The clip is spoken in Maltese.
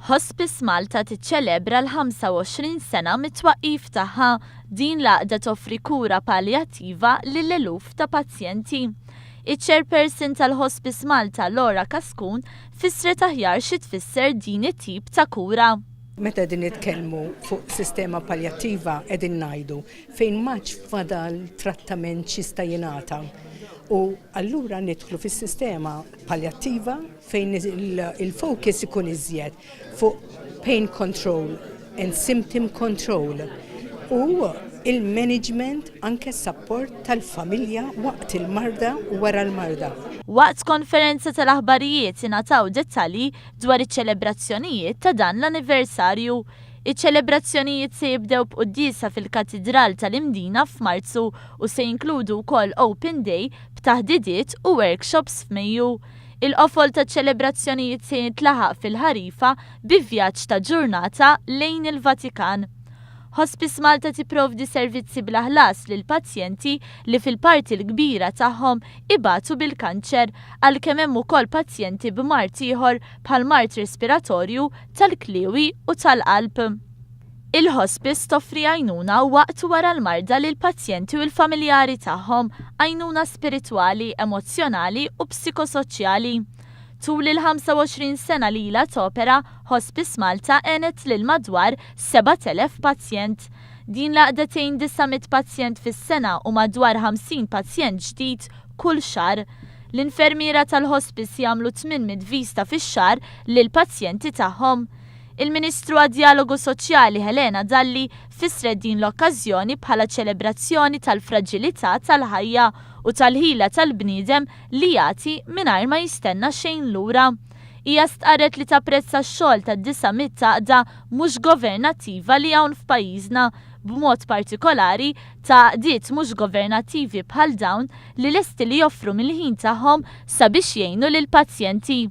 Hospice Malta tiċċelebra l-25 sena mit-twaqqif tagħha. Din l-għaqda toffri kura palljattiva lill-eluf ta' pazjenti. Iċ-chairperson tal-Hospice Malta Lora Kaskun fissret aħjar xi tfisser din it-tip ta' kura. Meta din nitkellmu fuq sistema paljattiva qegħdin ngħidu fejn maċ fadal trattament xista jingħata. U allura nidħlu fis-sistema paljattiva fejn il-fokus ikun iżjed fuq pain control and symptom control u il-management anke support tal-familja waqt il-marda u wara l-marda. Waqt konferenza tal-aħbarijiet ingħataw dettalji dwar iċ-ċelebrazzjonijiet ta' dan l-anniversarju. Iċ-ċelebrazzjonijiet se jibdew b'disa fil-Katedral tal-Imdina f'Marzu u se jinkludu wkoll Open Day b'taħdidiet u workshops f'Mejju. Il-qofol ta' ċelebrazzjonijiet se jintlaħaq fil-ħarifa bi vjaġġ ta' ġurnata lejn il-Vatikan. Hospice Malta tipprovdi servizzi bla ħlas lil pazjenti li fil-parti l-kbira tagħhom ibatu bil-kanċer għalkemm hemm ukoll pazjenti b'mart ieħor bħal mart respiratorju, tal-kliewi u tal-qalb. Il-hospice toffri għajnuna waqt wara l-marda lil pazjenti u l-familjari tagħhom, għajnuna spiritwali, emozjonali u psikosoċjali. Tul il-25 sena li ilha topera, Hospice Malta għenet lil madwar 7,000 pazjent. Din l-għaqda tgħin 900 pazjent fis-sena u madwar 50 pazjent ġdid kull xahar. L-infermiera tal-hospice jagħmlu 800 vista fix-xahar lil pazjenti tagħhom. Il-Ministru għad-Dialogu Soċjali Helena Dalli fissret din l-okkażjoni bħala ċelebrazzjoni tal-fraġilità tal-ħajja u tal-ħila tal-bniedem li jagħti mingħajr ma jistenna xejn lura. Hija stqarret li tapprezza x-xogħol tad-disa mit-taqda mhux governattiva li hawn f'pajjiżna, b'mod partikolari ta' diet mhux governattivi bħal dawn li lesti li joffru mill-ħin tagħhom sabiex jgħinu lill-pazjenti.